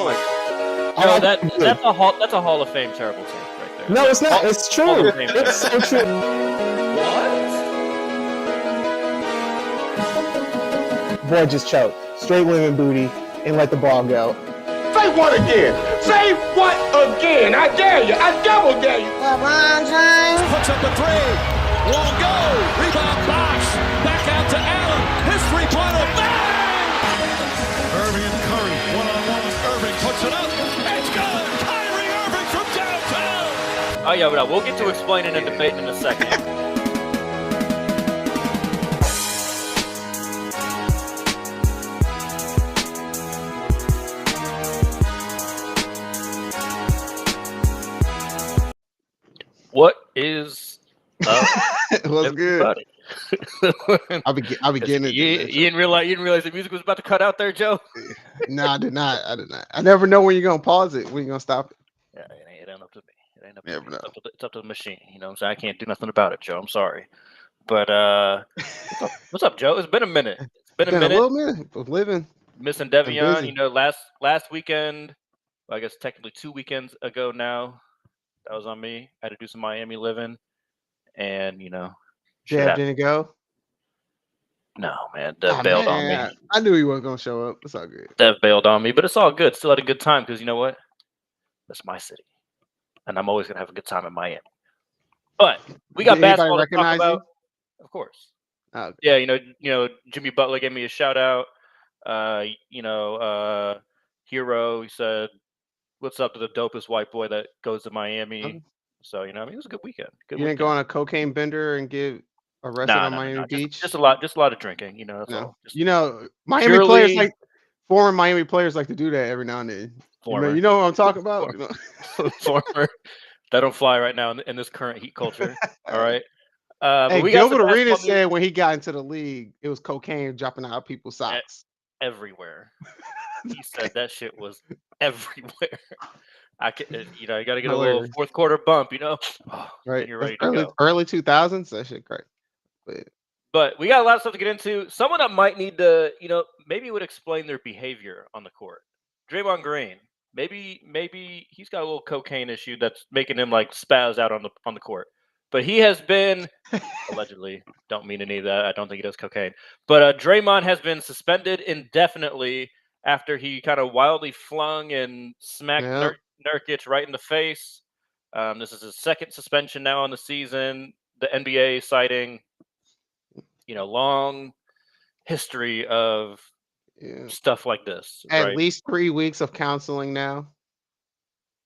Oh my God. Joe, that's a Hall of Fame terrible take right there. No, it's not. It's true. It's so true. What? Boy just choked. Straight women booty and let the ball go. Say what again? Say what again? I dare you. I double dare you. LeBron James puts up a three. Won't go. Rebound box. Back out to Allen. His three-pointer. Bang! Irving and Curry. One-on-one. Irving puts it up. It's good. Kyrie Irving from downtown. Oh, yeah, but we'll get to explaining and debating in a second. What is up? What's good? I'll be getting it. You didn't realize the music was about to cut out there, Joe? No, I did not. I never know when you're gonna pause it, when you're gonna stop it. Yeah, it ain't up to me. It ain't up to me. It's up to the machine. You know what I'm saying? I can't do nothing about it, Joe. I'm sorry. But what's up, Joe? It's been a minute. It's been a minute. A little minute of living. Missing Devion. You know, last weekend, well, I guess technically 2 weekends ago now. That was on me. I had to do some Miami living, and Dev didn't go. No, man. Dev bailed on me. I knew he wasn't gonna show up. It's all good. Dev bailed on me, but it's all good. Still had a good time because you know what? That's my city, and I'm always gonna have a good time in Miami. But we got basketball to talk about, of course. Oh, okay. Yeah, Jimmy Butler gave me a shout out. Hero. He said, "What's up to the dopest white boy that goes to Miami?" Okay. So it was a good weekend. You didn't go on a cocaine bender and get arrested on Miami Beach? Just a lot of drinking. That's all. Miami players former Miami players like to do that every now and then. You know what I'm talking about? Former. That don't fly right now in this current heat culture. All right. Hey, Gilbert Arenas said when he got into the league, it was cocaine dropping out of people's socks. Everywhere. He said that shit was everywhere. I can, you got to get a little fourth quarter bump, Right. You're ready to go. Early 2000s, that shit great. But we got a lot of stuff to get into. Someone that might need to, maybe would explain their behavior on the court. Draymond Green. Maybe he's got a little cocaine issue that's making him like spaz out on the court. But he has been allegedly, don't mean any of that. I don't think he does cocaine. But Draymond has been suspended indefinitely after he kind of wildly flung and smacked Nurkic right in the face. This is his second suspension now on the season. The NBA citing, long history of stuff like this. At least 3 weeks of counseling now.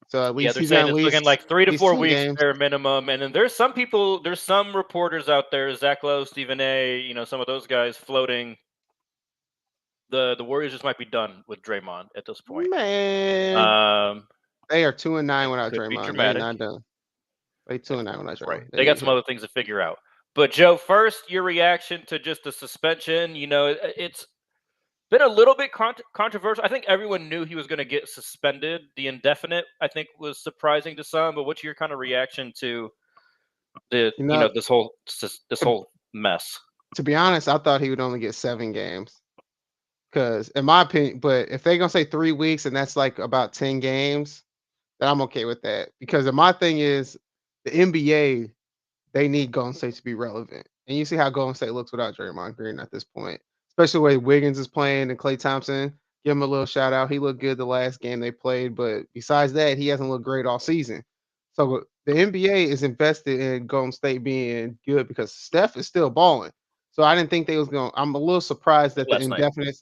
So at least they're he's saying it's looking like 3 to 4 weeks games. bare minimum. And then there's some reporters out there, Zach Lowe, Stephen A., some of those guys floating. The Warriors just might be done with Draymond at this point. Man, they are 2-9 without Draymond. They're not done. They 2-9 without Draymond. Right. They got some other things to figure out. But Joe, first, your reaction to just the suspension. It's been a little bit controversial. I think everyone knew he was going to get suspended. The indefinite, I think, was surprising to some. But what's your kind of reaction to the this whole mess? To be honest, I thought he would only get 7 games. Because in my opinion, but if they're gonna say 3 weeks and that's like about 10 games, then I'm okay with that. Because my thing is the NBA, they need Golden State to be relevant. And you see how Golden State looks without Draymond Green at this point. Especially the way Wiggins is playing and Klay Thompson. Give him a little shout out. He looked good the last game they played, but besides that, he hasn't looked great all season. So the NBA is invested in Golden State being good because Steph is still balling. So I didn't think they was going. I'm a little surprised that the indefinite.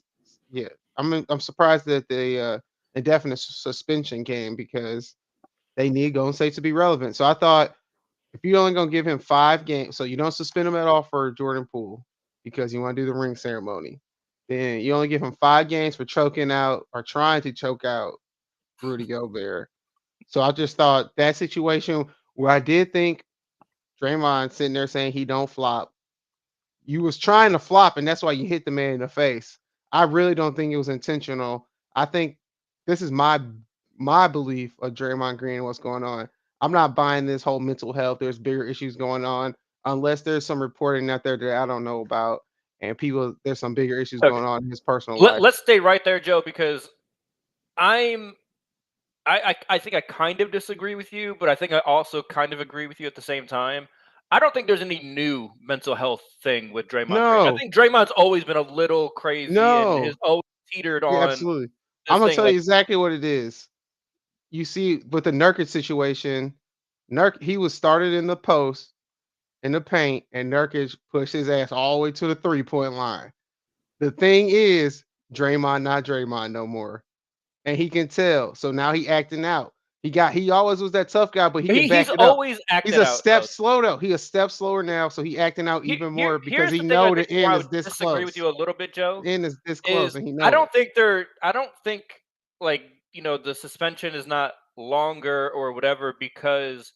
Yeah, I'm surprised that the indefinite suspension came because they need Golden State to be relevant. So I thought if you're only gonna give him 5 games, so you don't suspend him at all for Jordan Poole because you want to do the ring ceremony, then you only give him 5 games for choking out or trying to choke out Rudy Gobert. So I just thought that situation where I did think Draymond sitting there saying he don't flop, you was trying to flop, and that's why you hit the man in the face. I really don't think it was intentional. I think this is my belief of Draymond Green and what's going on. I'm not buying this whole mental health. There's bigger issues going on, unless there's some reporting out there that I don't know about, and there's some bigger issues going on in his personal life. Let's stay right there, Joe, because I'm I think I kind of disagree with you, but I think I also kind of agree with you at the same time. I don't think there's any new mental health thing with Draymond Green. I No, think Draymond's always been a little crazy and has no. always teetered Yeah, on absolutely. I'm this gonna thing. tell you Like exactly what it is. You see, with the Nurkic situation, he was started in the post in the paint, and Nurkic pushed his ass all the way to the 3-point line. The thing is, Draymond not Draymond no more, and he can tell. So now he acting out. He always was that tough guy, but he can he's back it up. always He's acted a out step though. slow though. He a step slower now, so he acting out even more because Here's he the thing I know think the where end I is would this disagree with close. you a little bit, Joe, The end is this close, is and he I know it. don't think like the suspension is not longer or whatever because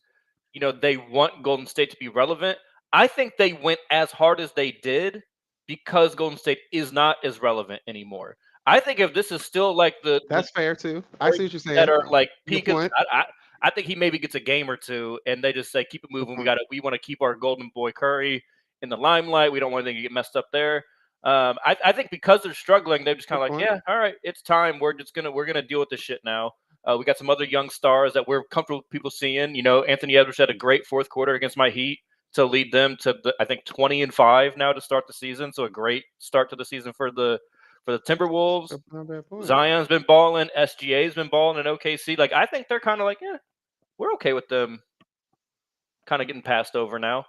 they want Golden State to be relevant. I think they went as hard as they did because Golden State is not as relevant anymore. I think if this is still like the That's fair too. I see Warriors what you're that saying. are like Good peaking, point. I think he maybe gets a game or two, and they just say keep it Good moving. point. We want to keep our golden boy Curry in the limelight. We don't want anything to get messed up there. I think because they're struggling, they're just kind Good of like, point. yeah, all right, it's time. We're gonna deal with this shit now. We got some other young stars that we're comfortable with people seeing. Anthony Edwards had a great fourth quarter against my Heat to lead them to I think 20-5 now to start the season. So a great start to the season for the Timberwolves. That's not a bad point. Zion's been balling. SGA's been balling in OKC. Like I think they're kind of like, yeah, we're okay with them kind of getting passed over now.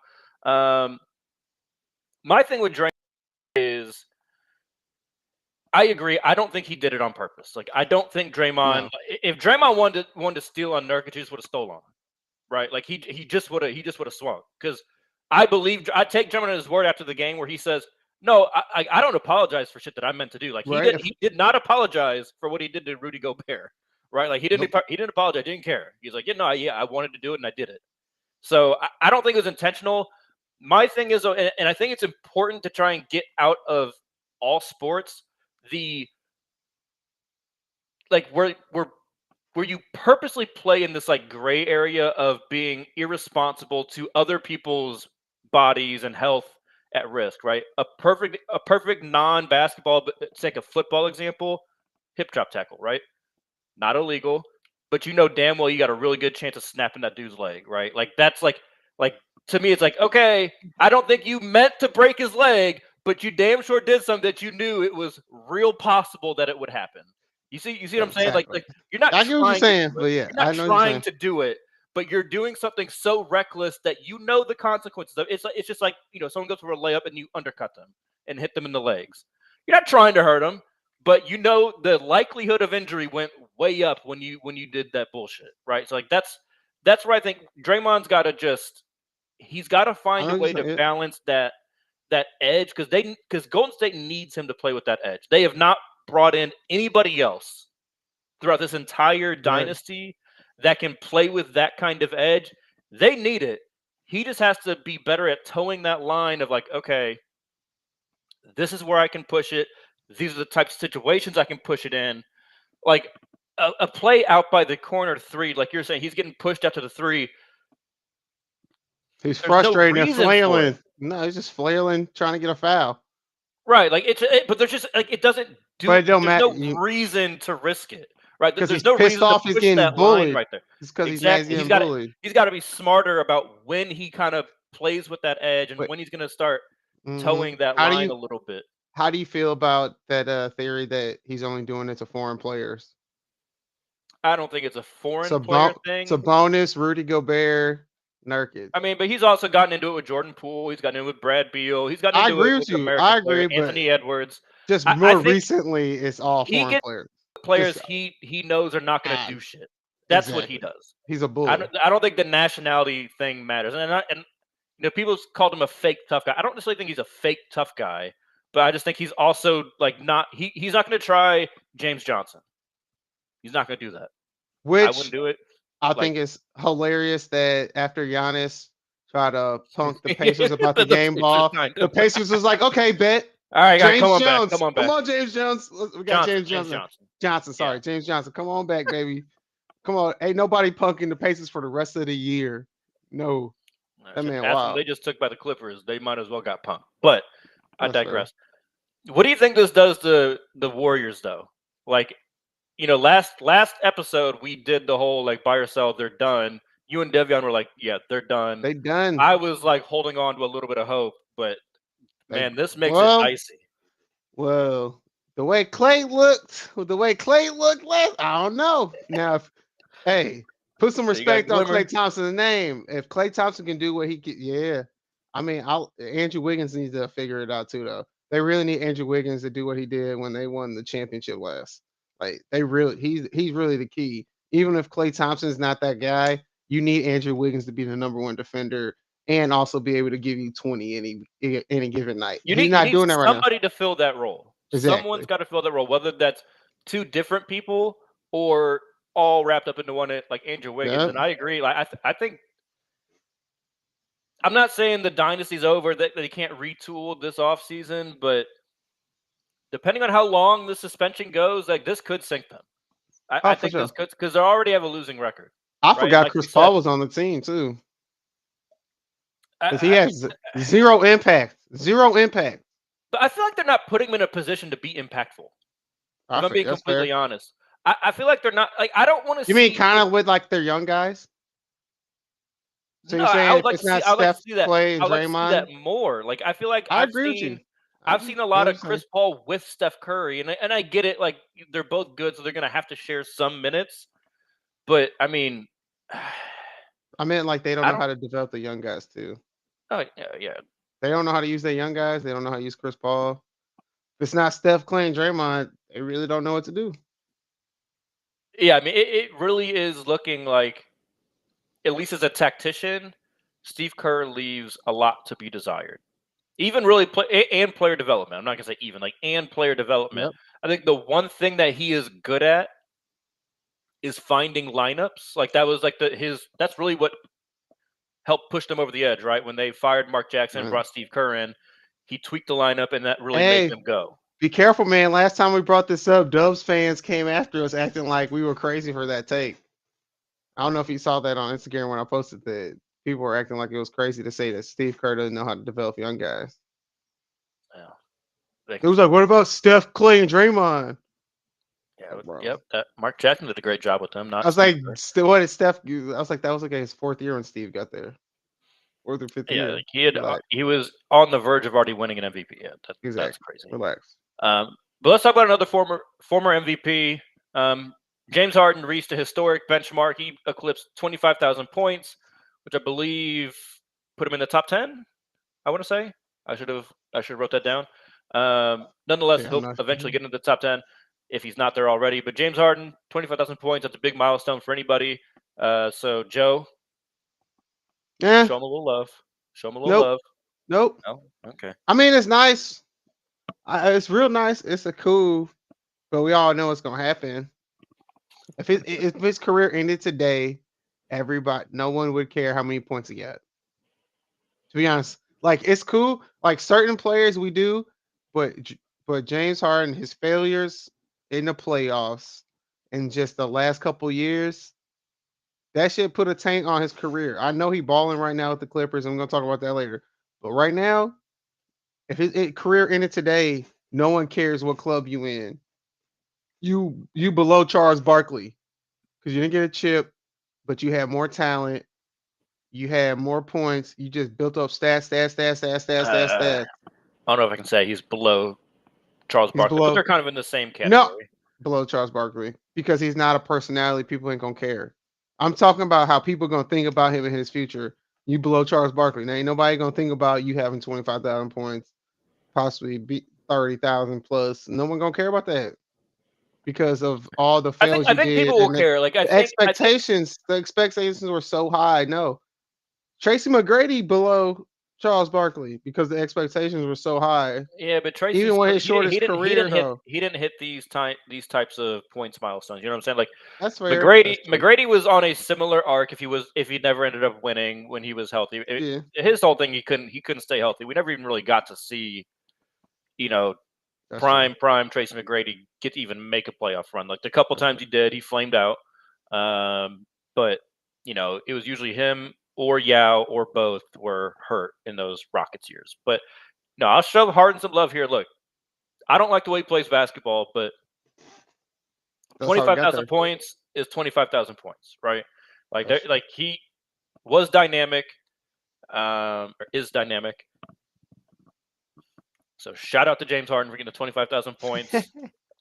My thing with Draymond is I agree. I don't think he did it on purpose. Like I don't think Draymond. No. If Draymond wanted to steal on Nurkic, he just would have stolen him, right? Like he just would have swung. Because I take Draymond at his word after the game where he says, "No, I don't apologize for shit that I meant to do." Like Right? he did not apologize for what he did to Rudy Gobert, right? Like he didn't apologize, didn't care. He's like, I wanted to do it and I did it. So I don't think it was intentional. My thing is, and I think it's important to try and get out of all sports the like where you purposely play in this like gray area of being irresponsible to other people's bodies and health at risk, right? A perfect non-basketball, but take a football example, hip drop tackle, right? Not illegal, but damn well you got a really good chance of snapping that dude's leg, right? Like that's like to me it's like, okay, I don't think you meant to break his leg, but you damn sure did something that you knew it was real possible that it would happen. You see what I'm saying? Exactly. Like you're not I get what you're trying to saying, do but it. yeah, You're not I know what you're trying saying. to do it, but you're doing something so reckless that the consequences of it. It's just like someone goes for a layup and you undercut them and hit them in the legs. You're not trying to hurt them, but the likelihood of injury went way up when you did that bullshit, right? So like that's where I think Draymond's got to he's got to I find know a what you're way to saying. balance that edge because Golden State needs him to play with that edge. They have not brought in anybody else throughout this entire Right. dynasty that can play with that kind of edge. They need it. He just has to be better at towing that line of like, okay, this is where I can push it. These are the types of situations I can push it in. Like a play out by the corner three, like you're saying, he's getting pushed out to the three. He's There's no frustrated and reason for it. flailing. No, he's just flailing, trying to get a foul. Right, like but there's just like it doesn't But do. it don't There's matter no reason to risk it, right? because There's he's no pissed reason to off. He's push getting that line bullied. right there. It's because he's mad he's Exactly. getting bullied. He's got to be smarter about when he kind of plays with that edge and But when he's going to start mhm. towing that how do line you a little bit. how do you feel about that theory that he's only doing it to foreign players? I don't think it's a foreign player thing. Sabonis, Rudy Gobert, Nurkic. I mean, but he's also gotten into it with Jordan Poole. He's gotten into it with Brad Beal. He's gotten I into it agree with with you. American I players, agree, but Anthony Edwards. just I more think recently, it's all he foreign gets players. players Just he knows are not going to ah, do shit. That's what he exactly. does. He's a bully. I don't think the nationality thing matters. And people called him a fake tough guy. I don't necessarily think he's a fake tough guy, but I just think he's also like not. He's not going to try James Johnson. He's not going to do that. I Which wouldn't do it. I Like think it's hilarious that after Giannis tried to punk the Pacers about the game Pacers ball, signed the him. Pacers was like, "Okay, bet All right, guys, James come on back. Jones, Come on back. James Jones. We got James James Johnson. Johnson. Johnson, sorry, James Johnson. Come on back, baby. Come on. Ain't nobody punking the Pacers for the rest of the year. No, that man, Ask them. wow, They just took by the Clippers. They might as well got punked. But I that's fair. digress. What do you think this does to the Warriors, though? Like, last episode we did the whole like buy or sell, they're done. You and Devion were like, yeah, they're done. They done. I was like holding on to a little bit of hope, but man, this makes it well, dicey. well, the way Clay looked last, I don't know. Now, hey, put some So you got respect on Clay Glimmer. Thompson's name. If Clay Thompson can do what he can, yeah. I mean, Andrew Wiggins needs to figure it out too, though. They really need Andrew Wiggins to do what he did when they won the championship last. Like he's really the key. Even if Clay Thompson's not that guy, you need Andrew Wiggins to be the number one defender and also be able to give you 20 any given night. You He's need not doing that right now. somebody to fill that role. Someone's Exactly. got to fill that role, whether that's two different people or all wrapped up into one, like Andrew Wiggins. Yep. And I agree. Like I think I'm not saying the dynasty's over, that they can't retool this offseason, but depending on how long the suspension goes, like this could sink them. I For think sure. this could, because they already have a losing record. I right? forgot Like you Chris Paul said, was on the team too. I- Because he I- has zero impact. Zero impact. but I feel like they're not putting him in a position to be impactful. If I'm being That's completely fair. honest, I feel like they're not. Like I don't want to. You mean kind of with like their young guys? So No, you're I saying would if like it's to see. not I would like Steph, to see that. Clay, and I would like to see that Draymond? more. Like I feel like I agree with you. I've seen a lot of Chris Paul with Steph Curry, and I get it. Like they're both good, so they're gonna have to share some minutes. But I mean, I meant like they don't I know don't. how to develop the young guys too. Oh yeah. They don't know how to use their young guys. They don't know how to use Chris Paul. If it's not Steph, Clay, and Draymond, they really don't know what to do. Yeah, I mean, it really is looking like, at least as a tactician, Steve Kerr leaves a lot to be desired. Even really and player development. I'm not gonna say even and player development. Yep. I think the one thing that he is good at is finding lineups. Like that was like that's really what helped push them over the edge, right? When they fired Mark Jackson, Right. brought Steve Kerr in, he tweaked the lineup, and that really made Hey, them go. be careful, man. Last time we brought this up, Dubs fans came after us acting like we were crazy for that take. I don't know if you saw that on Instagram when I posted that. People were acting like it was crazy to say that Steve Kerr doesn't know how to develop young guys. Yeah. It was like, what about Steph, Clay, and Draymond? Yeah, Bro. yep. Mark Jackson did a great job with them. Not I was Steve like, Kerr. what is Steph? I was like, that was like his fourth year when Steve got there. Fourth or fifth Yeah, year. like he was on the verge of already winning an MVP. Yeah, Exactly. that's crazy. Relax. But let's talk about another former MVP. James Harden reached a historic benchmark. He eclipsed 25,000 points, which I believe put him in the top 10. I want to say I should have wrote that down. Nonetheless, Yeah, he'll eventually get into the top 10 if he's not there already. But James Harden, 25,000 points. That's a big milestone for anybody. So Joe, yeah. show him a little love. Show him a little love. Nope. No, okay. I mean, it's nice. It's real nice. It's a cool, but we all know what's gonna happen. If his career ended today, no one would care how many points he got. To be honest, like it's cool. Like certain players we do, but James Harden, his failures in the playoffs in just the last couple years, that should put a taint on his career. I know he's balling right now with the Clippers. I'm gonna talk about that later. But right now, if his career ended today, no one cares what club you in. You below Charles Barkley because you didn't get a chip, but you had more talent. You had more points. You just built up stats. I don't know if I can say he's below Charles Barkley, but they're kind of in the same category. No, below Charles Barkley because he's not a personality. People ain't gonna care. I'm talking about how people gonna think about him in his future. You below Charles Barkley. Now ain't nobody gonna think about you having 25,000 points, possibly be 30,000 plus. No one gonna care about that because of all the fails I think people will care. Like the expectations were so high. No, Tracy McGrady below Charles Barkley because the expectations were so high. Yeah, but Tracy, even when his shortest career, he didn't hit these types of points milestones. You know what I'm saying? Like that's fair. McGrady was on a similar arc. If he never ended up winning when he was healthy, his whole thing he couldn't stay healthy. We never even really got to see, prime Tracy McGrady get to even make a playoff run. Like the couple times he did, he flamed out. But it was usually him or Yao or both were hurt in those Rockets years. But no, I'll show Harden some love here. Look, I don't like the way he plays basketball, but That's how we got 25,000 there. points is 25,000 points, right? Like, That's- like he was dynamic, or is dynamic. So shout out to James Harden for getting the 25,000 points.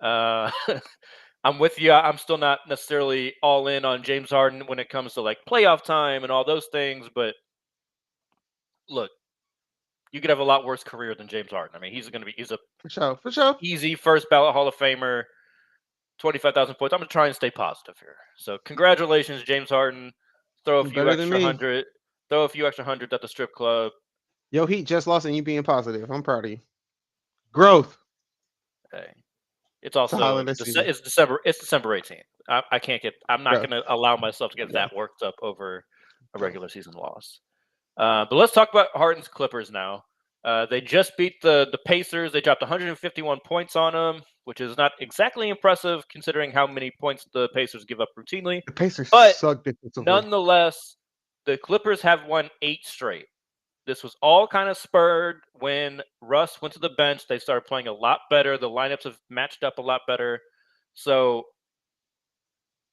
I'm with you. I'm still not necessarily all in on James Harden when it comes to like playoff time and all those things. But look, you could have a lot worse career than James Harden. I mean, he's a For sure. easy first ballot Hall of Famer. 25,000 points. I'm gonna try and stay positive here. So congratulations, James Harden. Throw a You few better than extra me. hundred. Throw a few extra hundreds at the strip club. Yo, Heat just lost and you being positive. I'm proud of you. Growth. Hey, it's It's a also holiday season. it's December 18th. I can't get. I'm not Yeah. going to allow myself to get that worked up over a regular season loss. But let's talk about Harden's Clippers now. They just beat the Pacers. They dropped 151 points on them, which is not exactly impressive considering how many points the Pacers give up routinely. The Pacers But suck defensively. nonetheless, the Clippers have won 8 straight. This was all kind of spurred when Russ went to the bench. They started playing a lot better. The lineups have matched up a lot better. So,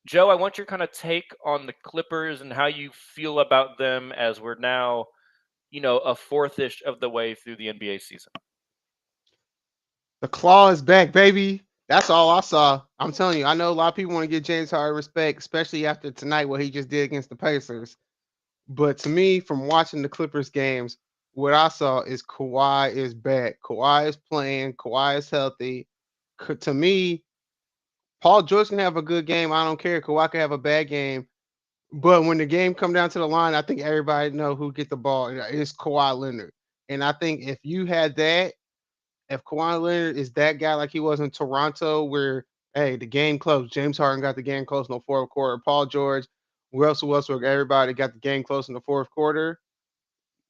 Joe, I want your kind of take on the Clippers and how you feel about them as we're now, a fourth-ish of the way through the NBA season. The claw is back, baby. That's all I saw. I'm telling you, I know a lot of people want to give James Harden respect, especially after tonight what he just did against the Pacers. But to me, from watching the Clippers games, what I saw is Kawhi is back. Kawhi is playing. Kawhi is healthy. To me, Paul George can have a good game. I don't care. Kawhi can have a bad game. But when the game come down to the line, I think everybody know who get the ball. It's Kawhi Leonard. And I think if you had that, if Kawhi Leonard is that guy like he was in Toronto, where hey, the game close. James Harden got the game close in the fourth quarter. Paul George, Russell Westbrook, everybody got the game close in the fourth quarter.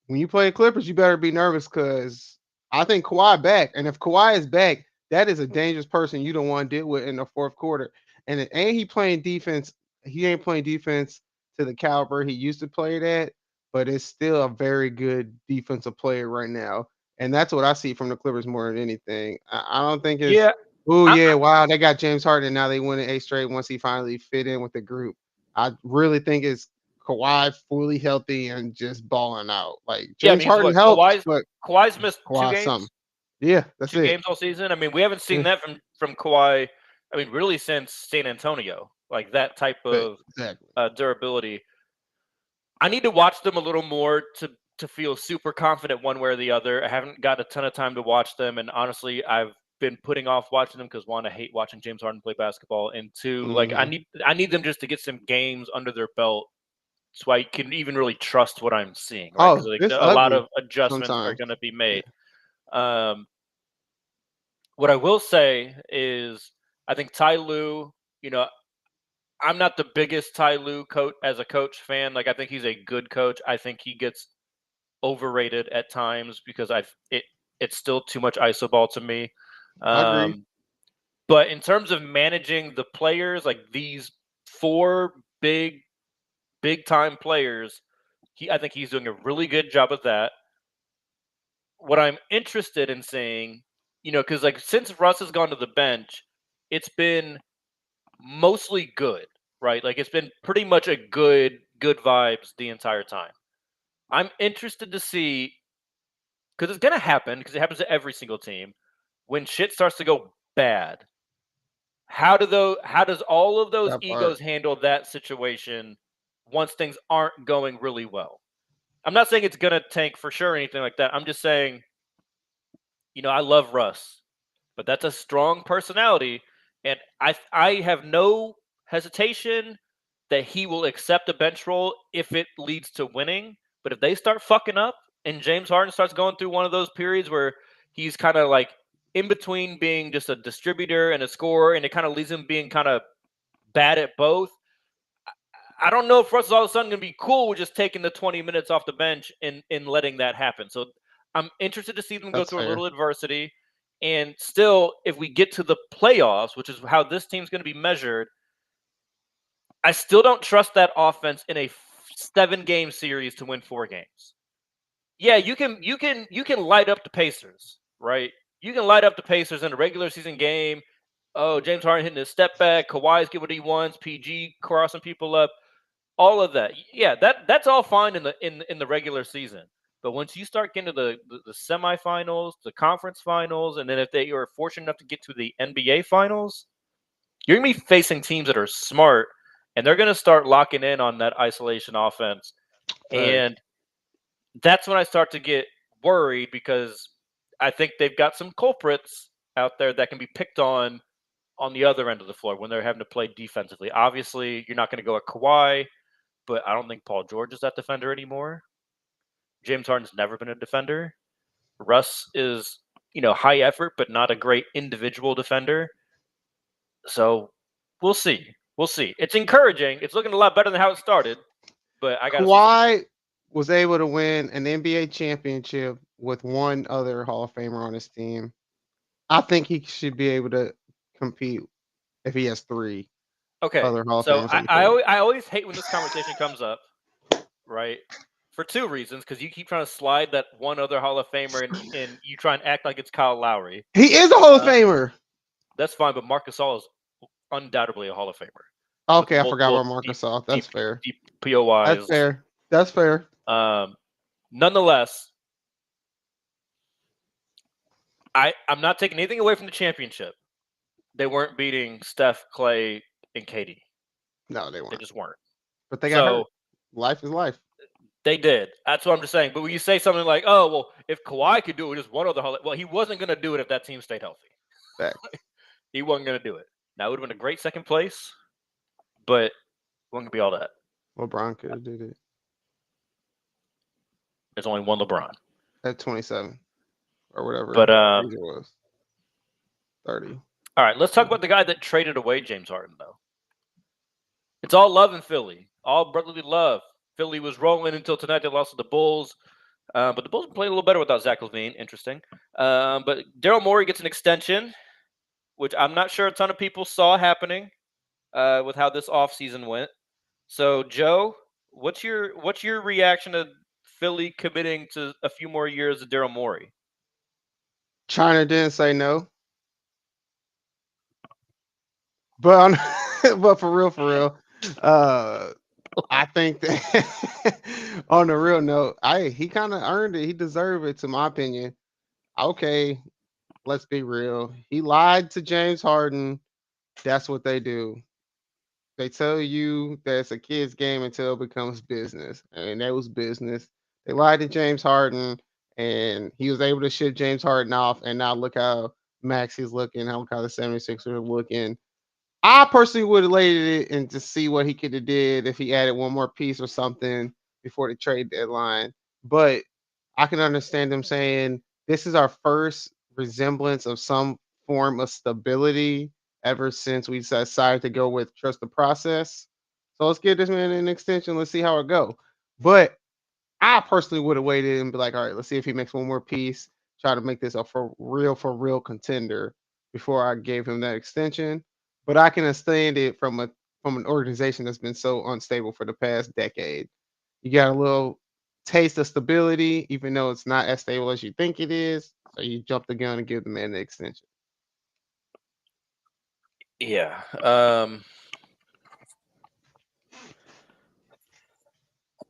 When you play the Clippers, you better be nervous because I think Kawhi back. And if Kawhi is back, that is a dangerous person you don't want to deal with in the fourth quarter. And ain't he playing defense? He ain't playing defense to the caliber he used to play it at, but it's still a very good defensive player right now. And that's what I see from the Clippers more than anything. I don't think it's, Yeah, oh, I, yeah, wow, they got James Harden. Now they win an 8 straight once he finally fit in with the group. I really think it's Kawhi fully healthy and just balling out. Like yeah. I James mean, Harden what helps, but Kawhi's missed 2 Kawhi games, something. Yeah, that's 2 it. games all season. I mean, we haven't seen Yeah, that from Kawhi. I mean, really since San Antonio, like that type of exactly. durability. I need to watch them a little more to feel super confident one way or the other. I haven't got a ton of time to watch them, and honestly, I've been putting off watching them because one, I hate watching James Harden play basketball, and two, like Mhm. I need them just to get some games under their belt so I can even really trust what I'm seeing, right? Because Oh, like it's a lot ugly of adjustments are sometimes. going to be Yeah. made. Um, what I will say is, I think Ty Lue, I'm not the biggest Ty Lue coach as a coach fan. Like I think he's a good coach. I think he gets overrated at times because it's still too much iso ball to me. I agree. But in terms of managing the players, like these 4 big time players, I think he's doing a really good job of that. What I'm interested in seeing, because like since Russ has gone to the bench, it's been mostly good, right? Like it's been pretty much a good vibes the entire time. I'm interested to see because it's gonna happen because it happens to every single team. When shit starts to go bad, how does all of those That egos part. handle that situation once things aren't going really well? I'm not saying it's gonna tank for sure or anything like that. I'm just saying, I love Russ, but that's a strong personality, and I have no hesitation that he will accept a bench role if it leads to winning. But if they start fucking up and James Harden starts going through one of those periods where he's kind of like in between being just a distributor and a scorer, and it kind of leaves him being kind of bad at both. I don't know if Russ is all of a sudden going to be cool with just taking the 20 minutes off the bench and letting that happen. So I'm interested to see them go That's through a fair. little adversity. And still, if we get to the playoffs, which is how this team's going to be measured, I still don't trust that offense in a 7-game series to win 4 games. Yeah, you can light up the Pacers, right? You can light up the Pacers in a regular season game Oh, James Harden hitting his step back. Kawhi's getting what he wants. PG crossing people up. All of that. Yeah, that's all fine in the regular season. But once you start getting to the semifinals, the conference finals, and then if they are fortunate enough to get to the NBA finals, you're going to be facing teams that are smart, and they're going to start locking in on that isolation offense. And that's when I start to get worried because I think they've got some culprits out there that can be picked on the other end of the floor when they're having to play defensively. Obviously, you're not going to go at Kawhi, but I don't think Paul George is that defender anymore. James Harden's never been a defender. Russ is, high effort, but not a great individual defender. So we'll see. We'll see. It's encouraging. It's looking a lot better than how it started, but I got to see. Kawhi was able to win an NBA championship with one other Hall of Famer on his team. I think he should be able to compete if he has 3 Okay, other Hall of so Famers on the I court. always hate when this conversation comes up, right? For 2 reasons, because you keep trying to slide that one other Hall of Famer and you try and act like it's Kyle Lowry. He is a Hall of Famer. That's fine, but Marc Gasol is undoubtedly a Hall of Famer. Okay, I forgot about Marc Gasol. That's fair. POIs. That's fair. That's fair. Nonetheless, I'm not taking anything away from the championship. They weren't beating Steph, Clay, and KD. No, they weren't. They just weren't. But they got hurt. Life is life. They did. That's what I'm just saying. But when you say something like, "Oh, well, if Kawhi could do it, just one other Hall," well, he wasn't going to do it if that team stayed healthy. He wasn't going to do it. Now it would have been a great second place, but it wasn't going to be all that. LeBron could have did it. There's only one LeBron at 27 or whatever. But it was 30. All right, let's talk about the guy that traded away James Harden, though. It's all love in Philly, all brotherly love. Philly was rolling until tonight. They lost to the Bulls, but the Bulls played a little better without Zach LaVine. Interesting. But Daryl Morey gets an extension, which I'm not sure a ton of people saw happening with how this offseason went. So, Joe, what's your reaction to Philly committing to a few more years of Daryl Morey? China didn't say no. But but for real, I think that on a real note, he kind of earned it. He deserved it, to my opinion. Okay, let's be real. He lied to James Harden. That's what they do. They tell you that it's a kid's game until it becomes business, and that was business. They lied to James Harden, and he was able to ship James Harden off. And now look how Maxi's looking. Look how the 76ers are looking. I personally would have laid it and to see what he could have did if he added one more piece or something before the trade deadline. But I can understand them saying this is our first resemblance of some form of stability ever since we decided to go with trust the process. So let's give this man an extension. Let's see how it go. But I personally would have waited and be like, all right, let's see if he makes one more piece. Try to make this a for real contender before I gave him that extension. But I can understand it from an organization that's been so unstable for the past decade. You got a little taste of stability, even though it's not as stable as you think it is. So you jump the gun and give the man the extension. Yeah.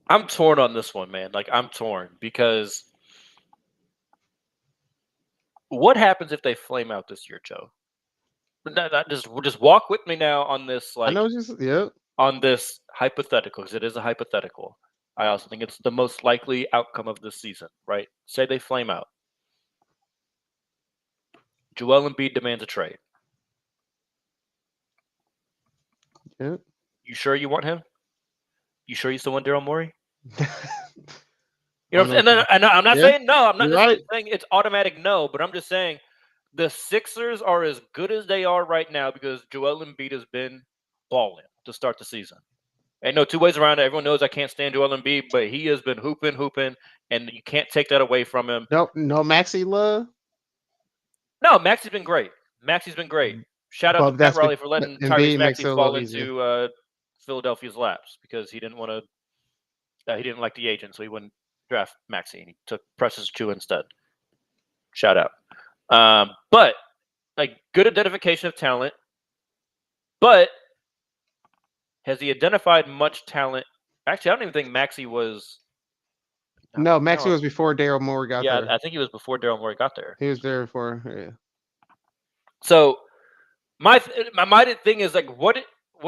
I'm torn on this one, man. Like, I'm torn because what happens if they flame out this year, Joe? Just walk with me now on this, I know, just on this hypothetical, because it is a hypothetical. I also think it's the most likely outcome of this season, right? Say they flame out. Joel Embiid demands a trade. Yeah. You sure you want him? You sure you still want Daryl Morey? You know, and I'm not saying no. I'm not saying it's automatic no, but I'm just saying the Sixers are as good as they are right now because Joel Embiid has been balling to start the season. Ain't no two ways around it. Everyone knows I can't stand Joel Embiid, but he has been hooping, and you can't take that away from him. No Maxi love. No, Maxi's been great. Shout out to Pat Riley for letting Tyrese Maxey fall into Philadelphia's laps because he didn't want to. He didn't like the agent, so he wouldn't draft Maxey, and he took Precious Achiuwa instead. Shout out. But like good identification of talent, but has he identified much talent? Actually, I don't even think Maxey was. No, now Maxey was before Daryl Morey got Yeah, there. I think he was before Daryl Morey got there. He was there before. Yeah. So my thing is like, what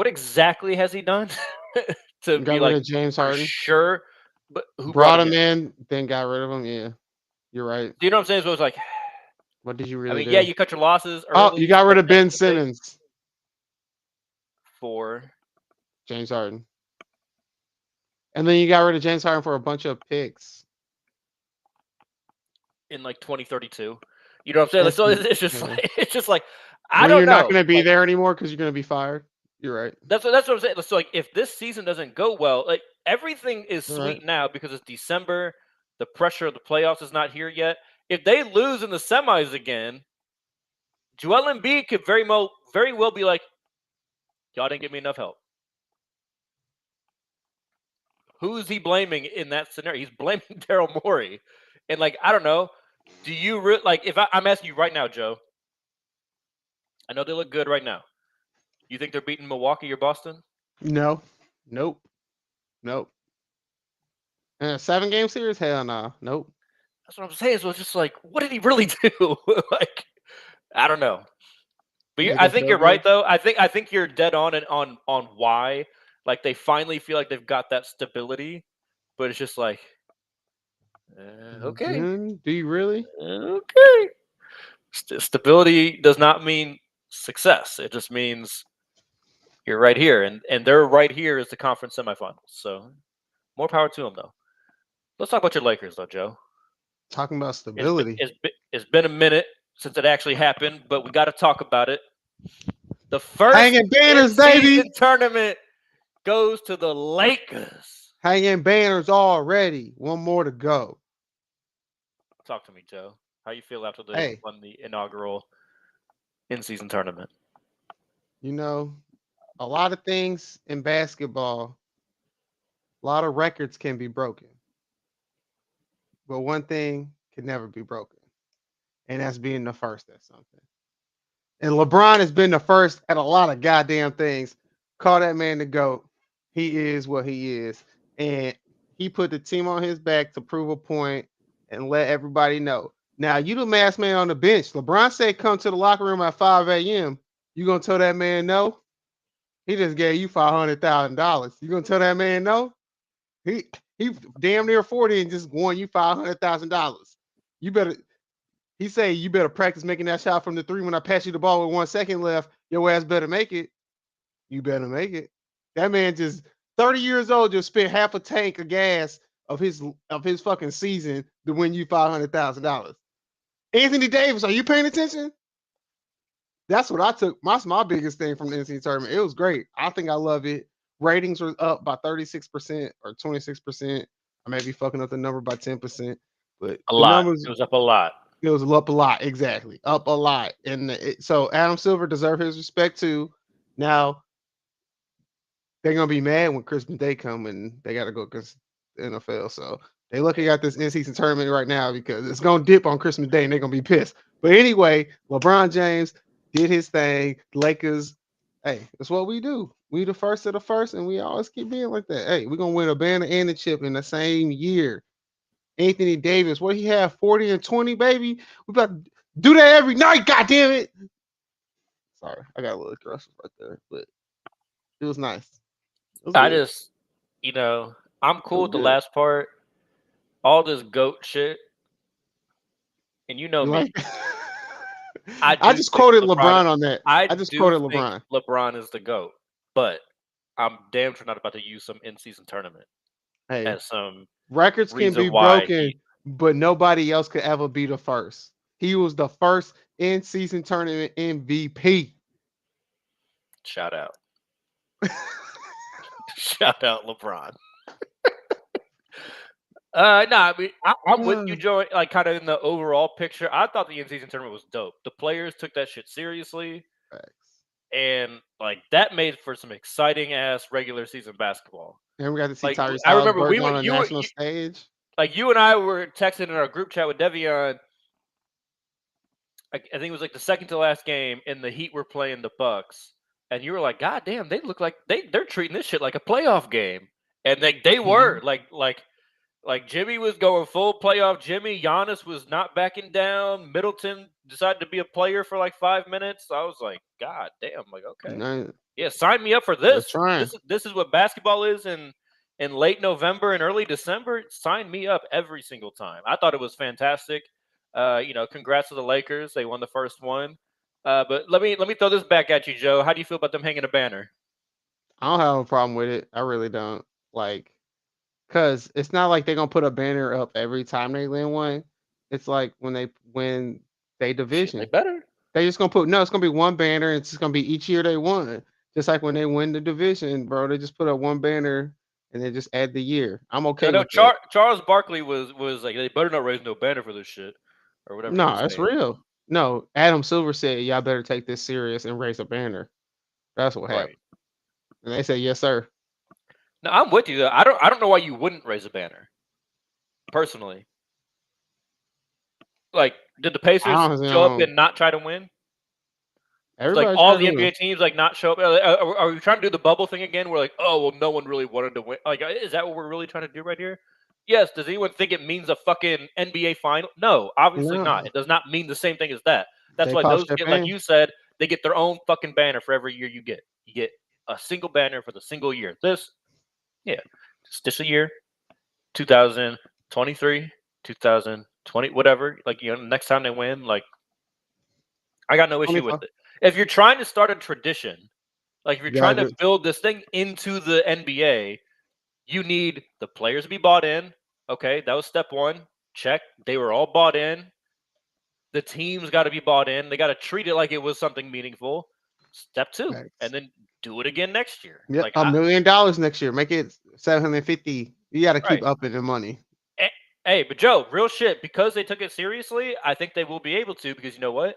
exactly has he done to Got be rid like of James for Harden. sure? But who Brought him in, then got rid of him. Yeah, you're right. Do you know what I'm saying? So it's like, What did you I really mean, do? yeah, you cut your losses Oh, early. you got rid of Ben That's the thing. Simmons. For James Harden. And then you got rid of James Harden for a bunch of picks. in like 2032. You know what I'm saying? Like, so it's just like I when don't you're know. not going to be like, there anymore because you're going to be fired. You're right. That's what I'm saying. So like, if this season doesn't go well, like everything is You're sweet right. now because it's December. The pressure of the playoffs is not here yet. If they lose in the semis again, Joel Embiid could very well be like, y'all didn't give me enough help. Who is he blaming in that scenario? He's blaming Daryl Morey. And like, I don't know. Do you like if I'm asking you right now, Joe? I know they look good right now. You think they're beating Milwaukee or Boston? No. Nope. Nope. 7-game series? Hell no. Nope. That's what I'm saying. So it's just like, what did he really do? Like, I don't know. But I think you're right, though. I think you're dead on and on why. Like they finally feel like they've got that stability, but it's just like, okay, Do you really? okay. Stability does not mean success. It just means you're right here, and they're right here is the conference semifinals. So more power to them, though. Let's talk about your Lakers, though, Joe. Talking about stability. It's been a minute since it actually happened, but we got to talk about it. The first Hanging banners, in-season baby. tournament goes to the Lakers. Hanging banners already. One more to go. Talk to me, Joe. How you feel after they won the inaugural in-season tournament? You know, a lot of things in basketball, a lot of records can be broken. But one thing can never be broken. And that's being the first at something. And LeBron has been the first at a lot of goddamn things. Call that man the GOAT. He is what he is. And he put the team on his back to prove a point and let everybody know. Now, you the masked man on the bench. LeBron said come to the locker room at 5 a.m. You going to tell that man no? He just gave you $500,000. You going to tell that man no? He damn near 40 and just won you $500,000. You better – he say you better practice making that shot from the three when I pass you the ball with 1 second left. Your ass better make it. You better make it. That man just 30 years old just spent half a tank of gas of his fucking season to win you $500,000. Anthony Davis, are you paying attention? That's what I took. That's my biggest thing from the NCAA tournament. It was great. I think I love it. Ratings were up by 36% or 26%. I may be fucking up the number by 10%, but a lot. It was up a lot. It was up a lot, exactly. Up a lot. And so Adam Silver deserves his respect too. Now, they're going to be mad when Christmas Day come and they got to go against the NFL. So they're looking at this in-season tournament right now because it's going to dip on Christmas Day and they're going to be pissed. But anyway, LeBron James did his thing. Lakers, hey, that's what we do. We the first of the first, and we always keep being like that. Hey, we're going to win a banner and a chip in the same year. Anthony Davis, what he have 40 and 20, baby. We about to do that every night, goddamn it. Sorry, I got a little aggressive right there, but it was nice. Just, I'm cool with the last part. All this GOAT shit, and you know me. Like, I just quoted LeBron on that. I just quoted LeBron. LeBron is the GOAT, but I'm damn sure not about to use some in-season tournament as some records can be broken, but nobody else could ever be the first. He was the first in-season tournament MVP. Shout out. Shout out LeBron. I mean, I'm with you, Joe. Like, kind of in the overall picture, I thought the in-season tournament was dope. The players took that shit seriously, and like that made for some exciting ass regular season basketball. And we got to see Tyrese I remember we on went a national stage. Like you and I were texting in our group chat with Devion, I think it was like the second to last game, and the Heat were playing the Bucks, and you were like, "God damn, they look like they're treating this shit like a playoff game," and they were like Jimmy was going full playoff Jimmy. Giannis was not backing down. Middleton decided to be a player for like 5 minutes. I was like, God damn, like okay, No, yeah, sign me up for they're this. trying. This is what basketball is in late November and early December. Sign me up every single time. I thought it was fantastic. Congrats to the Lakers. They won the first one. But let me throw this back at you, Joe. How do you feel about them hanging a banner? I don't have a problem with it. I really don't. Like, cause it's not like they're gonna put a banner up every time they win one. It's like when they win they Shit, they division. better. They just gonna put no, it's gonna be one banner, and it's just gonna be each year they won. Just like when they win the division, bro. They just put up one banner and they just add the year. I'm No, okay no. with that. Charles Barkley was like, they better not raise no banner for this shit, or whatever he No, was that's saying. real. No, Adam Silver said, y'all better take this serious and raise a banner. That's what Right. happened. And they said, yes, sir. No, I'm with you though. I don't know why you wouldn't raise a banner. Personally, like, did the I Pacers don't show up know. and not try to win? Like Everybody all tried the to win. NBA teams like not show up. Are we trying to do the bubble thing again? We're like, oh well, no one really wanted to win. Like, is that what we're really trying to do right here? Yes. Does anyone think it means a fucking NBA final? No, obviously not. No, It does not mean the same thing as that. That's they why pop those get, like champagne. you said, they get their own fucking banner for every year you get. You get a single banner for the single year. Yeah, just a year. 2023, 2020, whatever. Like, next time they win, like, I got no issue with 25. it. If you're trying to start a tradition, like if you're You trying gotta to do build this thing into the NBA, you need the players to be bought in. Okay, that was step one. Check. They were all bought in. The team's got to be bought in. They got to treat it like it was something meaningful. Step two, and facts. then do it again next year. Yep, Like, $1 million next year. Make it 750. You gotta right. keep upping the money. Hey, but Joe, real shit, because they took it seriously, I think they will be able to, because you know what?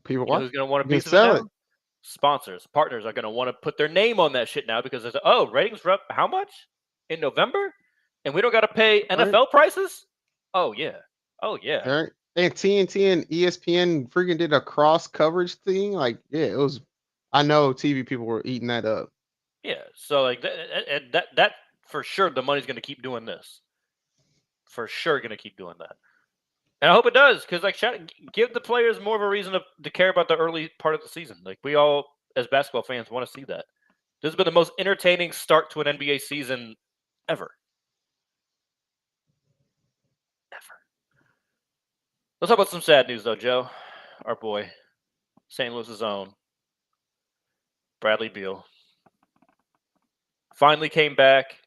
People You know watch. who's going to want a You can piece of it sell it. now? Sponsors, partners are going to want to put their name on that shit now, because there's ratings were up how much in November, and we don't got to pay Right. NFL prices. Oh yeah, oh yeah, All right. And TNT and ESPN freaking did a cross coverage thing. Like, yeah, it was. I know TV people were eating that up. yeah. So like that for sure, the money's going to keep doing this. For sure, going to keep doing that, and I hope it does, because like give the players more of a reason to care about the early part of the season. Like, we all as basketball fans want to see that. This has been the most entertaining start to an NBA season ever. Ever. Let's talk about some sad news, though, Joe. Our boy, St. Louis's own Bradley Beal, finally came back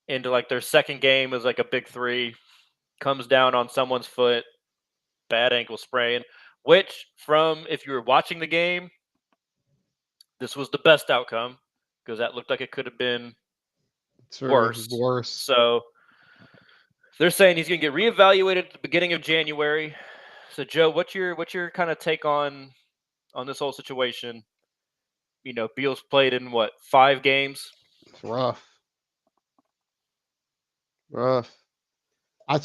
into like their second game as like a big three. Comes down on someone's foot, bad ankle sprain. Which, from if you were watching the game, this was the best outcome, because that looked like it could have been worse. Worse. So they're saying he's going to get reevaluated at the beginning of January. So, Joe, what's your kind of take on this whole situation? Beal's played in what, 5 games? It's rough. Rough.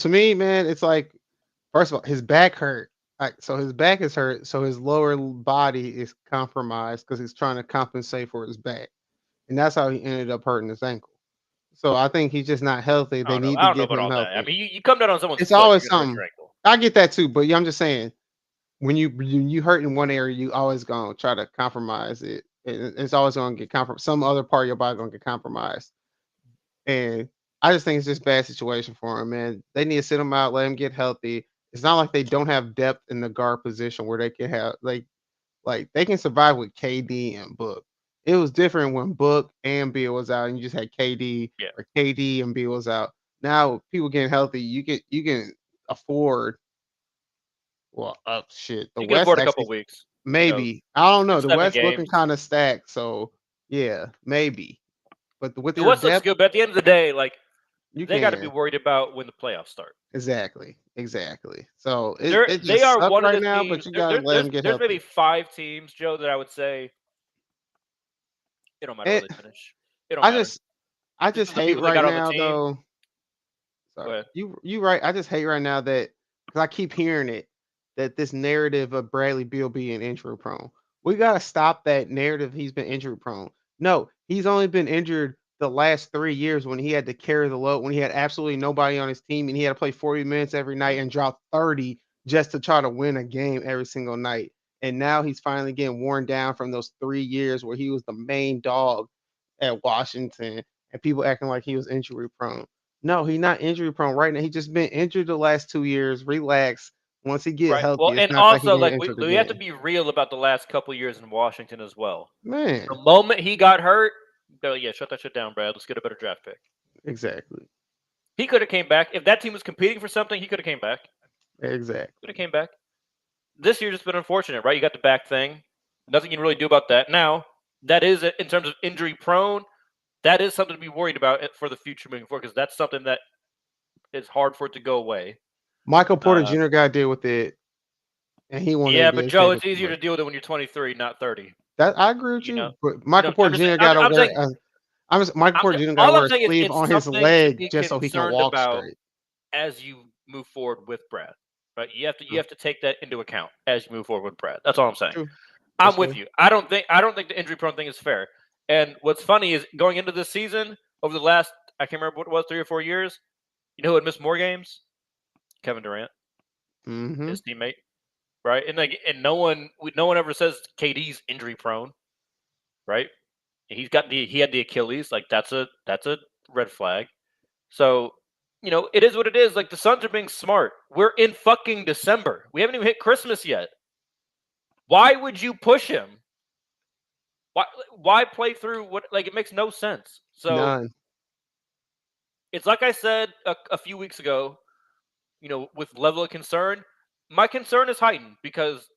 To me, man, it's like, first of all, his back hurt. So his back is hurt. So his lower body is compromised because he's trying to compensate for his back, and that's how he ended up hurting his ankle. So I think he's just not healthy. I They don't know. need I to don't know get about him all that. I healthy. mean, you come down on someone's It's foot, always you're gonna hurt your something. ankle. I get that too, but yeah, I'm just saying, when you hurt in one area, you always gonna try to compromise it. It's always gonna get compromised. Some other part of your body gonna get compromised. And I just think it's just a bad situation for him, man. They need to sit him out, let him get healthy. It's not like they don't have depth in the guard position where they can have like they can survive with KD and Book. It was different when Book and Bill was out, and you just had KD, Yeah, or KD and Bill was out. Now people getting healthy, you can afford. Well, shit. The you can West afford a couple actually weeks. maybe. I don't know. The 7 West looking games. kind of stacked, so yeah, maybe. But with The your West looks depth, good, but at the end of the day, like, you they got to be can. worried about when the playoffs start. Exactly. So it They just are sucks one of right the now, but teams. you gotta let him get There's maybe healthy. 5 teams, Joe, that I would say it don't matter where And they finish. It don't I matter. just I This just is the hate people they right got on the now team. though. Go Sorry. ahead. You right. I just hate right now that, because I keep hearing it, that this narrative of Bradley Beal being injury prone. We gotta stop that narrative. He's been injury prone. No, he's only been injured the last 3 years when he had to carry the load, when he had absolutely nobody on his team, and he had to play 40 minutes every night and drop 30 just to try to win a game every single night. And now he's finally getting worn down from those 3 years where he was the main dog at Washington, and people acting like he was injury prone. No, he's not injury prone right now. He just been injured the last 2 years. Relax. Once he get Right. Well, healthy, it's and not like he also, gonna like, get we injured we have to again. be real about the last couple years in Washington as well. Man, The moment he got hurt, they're like, yeah, shut that shit down, Brad. Let's get a better draft pick. exactly. He could have came back. If that team was competing for something, he could have came back. Exactly. Could have came back. This year just been unfortunate, right? You got the back thing. Nothing you can really do about that. Now, that is, in terms of injury prone, that is something to be worried about for the future moving forward, because that's something that is hard for it to go away. Michael Porter Uh, Jr. got to deal with it, and he won the yeah, but NBA Joe, it's championship. easier to deal with it when you're 23, not 30. That I agree with You know, you, but Michael Porter I'm just saying. Jr. got to I'm wear. saying. Michael Porter Jr. got to All I'm wear a saying is sleeve it's on his something to leg be just so he can concerned walk about straight. as you move forward with Brad. Right? You have to take that into account as you move forward with Brad. That's all I'm saying. True. I'm That's with fair. you. I don't think the injury prone thing is fair. And what's funny is going into this season, over the last, I can't remember what it was, 3 or 4 years, you know who had missed more games? Kevin Durant, Mm-hmm. his teammate, right? And no one ever says KD's injury prone, right? He had the Achilles, like that's a red flag. So, it is what it is. Like, the Suns are being smart. We're in fucking December. We haven't even hit Christmas yet. Why would you push him? Why play through what? Like, it makes no sense. So None. it's like I said a few weeks ago, with level of concern. My concern is heightened because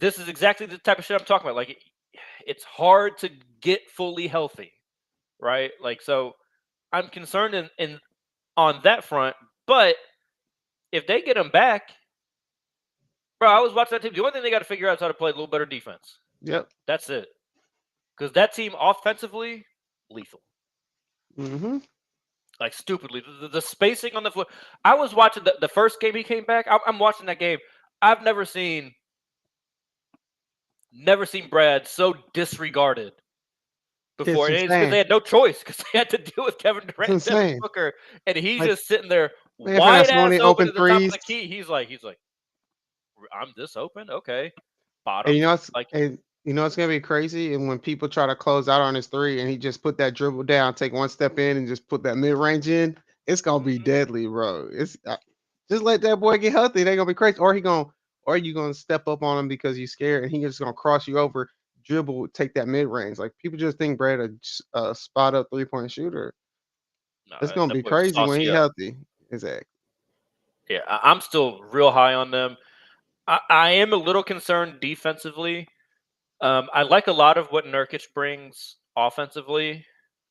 this is exactly the type of shit I'm talking about. Like, it's hard to get fully healthy, right? Like, so I'm concerned in on that front. But if they get him back, bro, I was watching that team. The only thing they got to figure out is how to play a little better defense. Yep. That's it. Because that team offensively, lethal. Mm-hmm. Like, stupidly. The spacing on the floor. I was watching the first game he came back. I'm watching that game. I've never seen Brad so disregarded before. It's And it's because insane. they had no choice, because they had to deal with Kevin Durant and It's Devin insane. Booker. And he's Like, just sitting there they have so wide many ass open open at the top of threes. the key. He's like, I'm this open? Okay. And Bottom. Like, it's gonna be crazy. And when people try to close out on his three, and he just put that dribble down, take one step in, and just put that mid range in, it's gonna be deadly, bro. It's just let that boy get healthy. They gonna be crazy, or you gonna step up on him because you scared, and he just gonna cross you over, dribble, take that mid range. Like, people just think Brad a spot up 3-point shooter. no, It's gonna that be boy was crazy when saucy he up. healthy. Exactly. Yeah, I'm still real high on them. I am a little concerned defensively. I like a lot of what Nurkic brings offensively.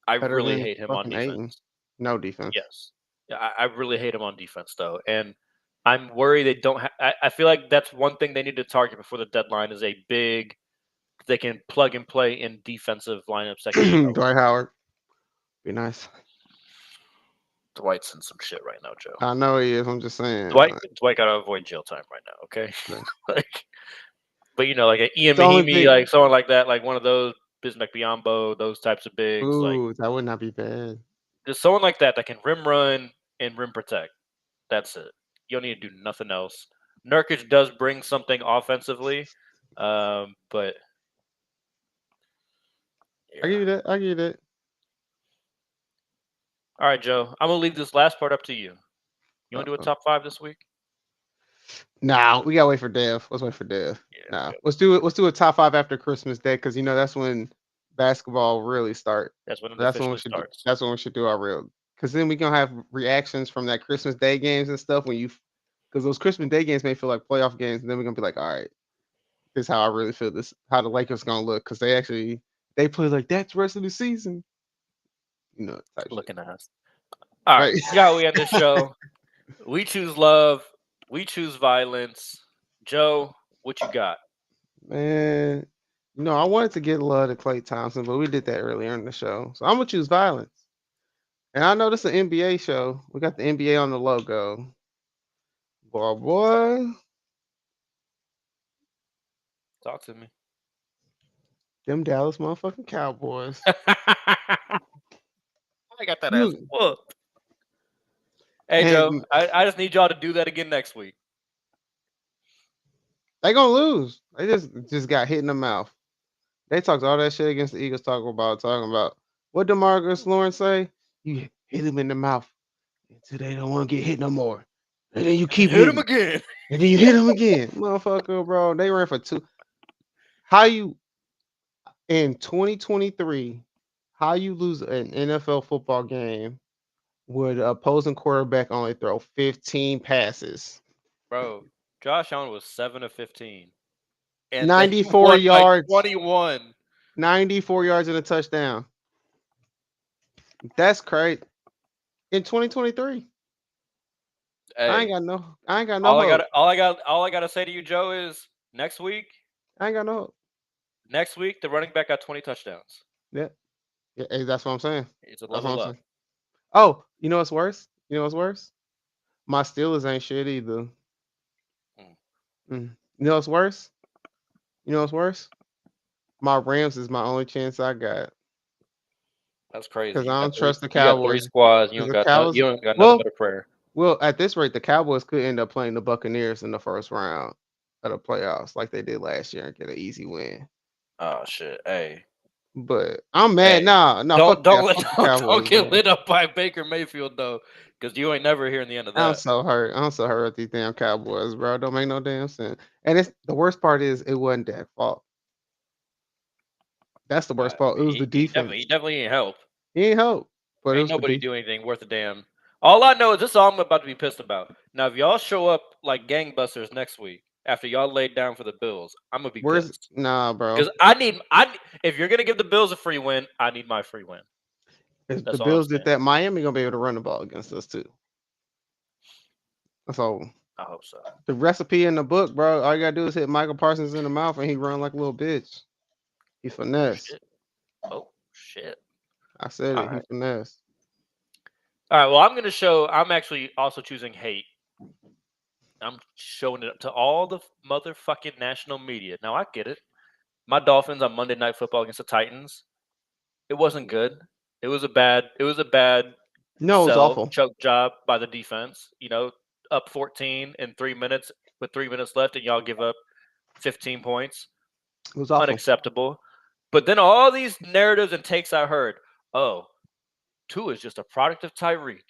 I Better really than hate him on fucking Aiden. defense. No defense. Yes. Yeah, I really hate him on defense, though. And I'm worried they don't I feel like that's one thing they need to target before the deadline is a big, they can plug and play in defensive lineups that can be helped. Dwight Howard. Be nice. Dwight's in some shit right now, Joe. I know he is. I'm just saying. Dwight got to avoid jail time right now, okay? Like, but like an Ian The only Mahimi, thing- like someone like that, like one of those Bismack Biyombo, those types of bigs, like Ooh, that would not be bad. just someone like that can rim run and rim protect. That's it. You don't need to do nothing else. Nurkic does bring something offensively, but yeah. I give you that. I give you that. All right, Joe. I'm gonna leave this last part up to you. You want to do a top 5 this week? Nah, we gotta wait for Dev. Let's wait for Dev. Yeah. Nah, Okay. let's do it. Let's do a top 5 after Christmas Day, because that's when basketball really start. That's when it That's when we officially should. starts. That's when we should do our real. Because then we gonna have reactions from that Christmas Day games and stuff. Because those Christmas Day games may feel like playoff games, and then we're gonna be like, all right, this is how I really feel. This how the Lakers gonna look, because they play like that's the rest of the season. Type Looking at us. All right. Yeah, we end this show. We choose love. We choose violence. Joe, what you got? Man, I wanted to get love to Klay Thompson, but we did that earlier in the show. So I'm gonna choose violence. And I know this is an NBA show. We got the NBA on the logo. Boy. Talk to me. Them Dallas motherfucking Cowboys. I got that ass You- whooped. Hey, Joe, And I just need y'all to do that again next week. they gonna lose. They just got hit in the mouth. They talked all that shit against the Eagles. Talking about what DeMarcus Lawrence say. You hit him in the mouth until they don't want to get hit no more, and then you keep Hit him hitting, again. and then you hit him again, motherfucker, bro. They ran for 2. How you in 2023? How you lose an NFL football game with opposing quarterback only throw 15 passes, Bro, Josh Allen was 7 of 15. And they 94 won by yards, 21. 94 yards and a touchdown. That's crazy. In 2023, I ain't Hey, got no hope. all I gotta say to you, Joe, is next week, I ain't got no hope. the running back got 20 touchdowns. Yeah, hey, that's what I'm saying. It's a That's what I'm level up. saying. Oh, you know what's worse? You know what's worse? My Steelers ain't shit either. You know what's worse? You know what's worse? My Rams is my only chance I got That's crazy. because I don't trust the You got 3 Cowboys. squads. You 'Cause don't the got Cowboys, nothing but a prayer. well, at this rate, the Cowboys could end up playing the Buccaneers in the first round of the playoffs, like they did last year, and get an easy win. Oh shit. Hey. But I'm mad. Hey. Nah, fuck that. Fuck the Don't Cowboys, get man. lit up by Baker Mayfield though, because you ain't never hearing the end of I'm that. so hurt. I'm so hurt at these damn Cowboys, bro. Don't make no damn sense. And it's the worst part is it wasn't Dak's fault. That's the worst part. It was the He defense. definitely ain't help. He ain't help, but it Ain't was the nobody defense. do anything worth a damn. All I know is this is all I'm about to be pissed about. Now, if y'all show up like gangbusters next week after y'all laid down for the Bills, I'm gonna be Where's pissed nah, bro? because if you're gonna give the Bills a free win, I need my free win. If the That's all I'm Bills did saying. that, Miami gonna be able to run the ball against us too. So I hope so. the recipe in the book, bro. All you gotta do is hit Michael Parsons in the mouth, and he run like a little bitch. He finesse. Oh shit! I said All it. He right. finesse. All right. Well, I'm gonna show. I'm actually also choosing hate. I'm showing it to all the motherfucking national media. Now I get it. My Dolphins on Monday Night Football against the Titans. It wasn't good. It was a bad No, it was awful. choke job by the defense. You know, up 14 in 3 minutes with 3 minutes left, and y'all give up 15 points. It was awful. Unacceptable. But then all these narratives and takes I heard. Oh, Tua is just a product of Tyreek.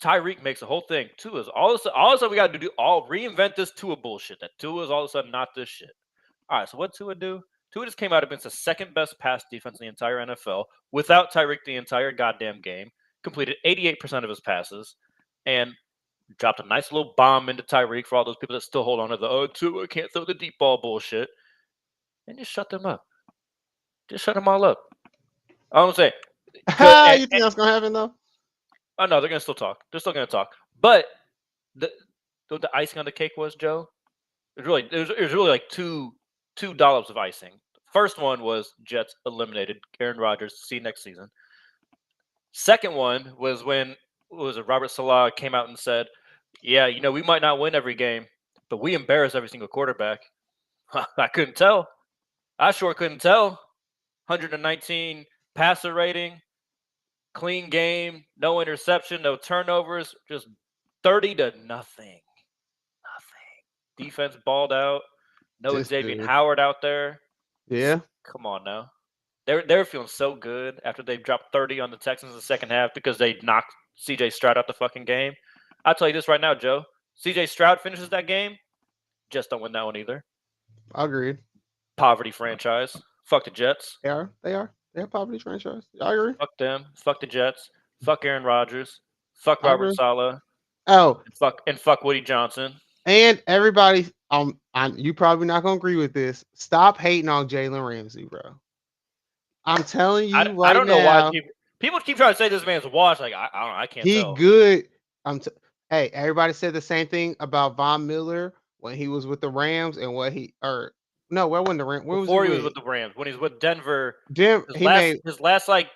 Tyreek makes the whole thing. Tua is all of a sudden we got to do all reinvent this Tua bullshit. That Tua is all of a sudden not this shit. All right, so what Tua do? Tua just came out against the second best pass defense in the entire NFL without Tyreek the entire goddamn game. Completed 88% of his passes and dropped a nice little bomb into Tyreek for all those people that still hold on to the Tua can't throw the deep ball bullshit. And just shut them up. Just shut them all up. I'm saying. You think that's gonna happen though? Oh no, they're gonna still talk. They're still gonna talk. But the icing on the cake was, Joe. It was really like two dollops of icing. First one was Jets eliminated Aaron Rodgers. See you next season. Second one was when Robert Salah came out and said, "Yeah, you know we might not win every game, but we embarrass every single quarterback." I couldn't tell. I sure couldn't tell. 119 passer rating, clean game, no interception, no turnovers, just 30 to nothing. Defense balled out. No This Xavier dude. Howard out there. Yeah. Come on now. They're feeling so good after they dropped 30 on the Texans in the second half because they knocked CJ Stroud out the fucking game. I'll tell you this right now, Joe. CJ Stroud finishes that game, just don't win that one either. I agree. Poverty franchise. Fuck the Jets. They are. They're a poverty franchise. I agree. Fuck them. Fuck the Jets. Fuck Aaron Rodgers. Fuck I Robert agree. Saleh. Oh, And fuck Woody Johnson. and everybody, you probably not gonna agree with this. Stop hating on Jalen Ramsey, bro. I'm telling you I right don't know why now, people keep trying to say this man's washed. Like I don't know. I can't he tell. good. Hey, everybody said the same thing about Von Miller when he was with the Rams and where wasn't the Rams? Where Before was he he was with the Rams, when he's with Denver, He made his last like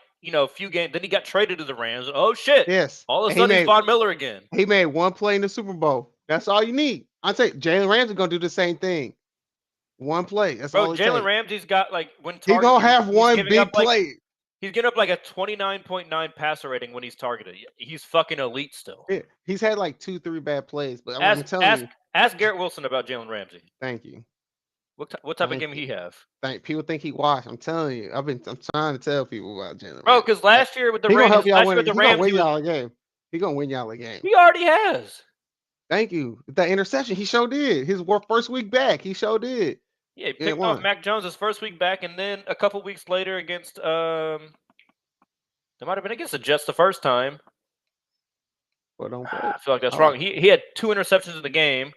few games. Then he got traded to the Rams. Oh shit! yes. All of a And he sudden he's made Von Miller again. he made one play in the Super Bowl. That's all you need. I'd say Jalen Ramsey gonna do the same thing. One play. That's Bro, all it Jalen takes. Ramsey's got like when He targeted, gonna have he's one giving big up like play. he's getting up like a 29.9 passer rating when he's targeted. He's fucking elite still. Yeah, he's had like 2-3 bad plays, but I'm Ask telling ask you, ask Garrett Wilson about Jalen Ramsey. thank you. What type of Thank game you. he have? People think he washed. I'm telling you. I'm trying to tell people about Jalen Bro, Ramsey. because last year with the He gonna Rams, help y'all last year with win. the He gonna Rams, win y'all a game. He gonna win y'all a game. he already has. Thank you. That interception, he sure did. His first week back, he sure did. Yeah, he Yeah, picked off Mac Jones his first week back, and then a couple weeks later against it might have been against the Jets the first time. But don't I feel like that's Oh. wrong. He had 2 interceptions in the game.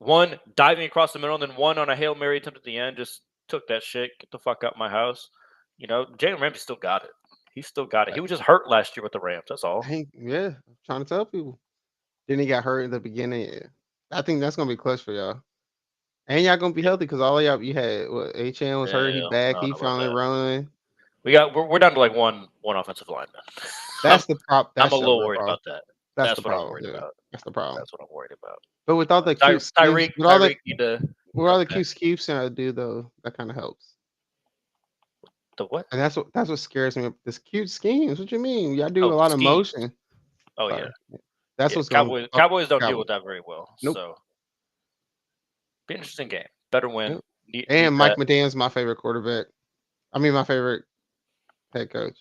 One diving across the middle, and then one on a Hail Mary attempt at the end. Just took that shit. Get the fuck out my house. You know, Jalen Ramsey still got it. He still got it. He was just hurt last year with the Rams. That's all. Yeah, I'm trying to tell people. Then he got hurt in the beginning. Yeah. I think that's gonna be clutch for y'all. And y'all gonna be healthy because all of y'all, you had what HN was hurt, he back, he finally running. We're down to like one offensive lineman. That's the prop. I'm That's a the little real worried problem. about that. That's That's the what I'm problem. worried Yeah. about. That's the problem. That's what I'm worried about. But with all the cute schemes, Tyreek need to with all the cute schemes I do though, that kind of helps. the what? And that's what scares me. This cute schemes. What you mean? Y'all do Oh, a lot of schemes. motion. Oh Sorry. yeah. That's Yeah, what's going. Cowboys don't deal with that very well. Nope. So be an interesting game. Better win. Yep. Need Mike that. McDaniel's my favorite quarterback. I mean, my favorite head coach.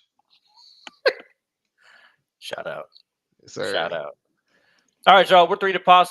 Shout out. Yes, sir. Shout out. All right, y'all. We're 3 to possible.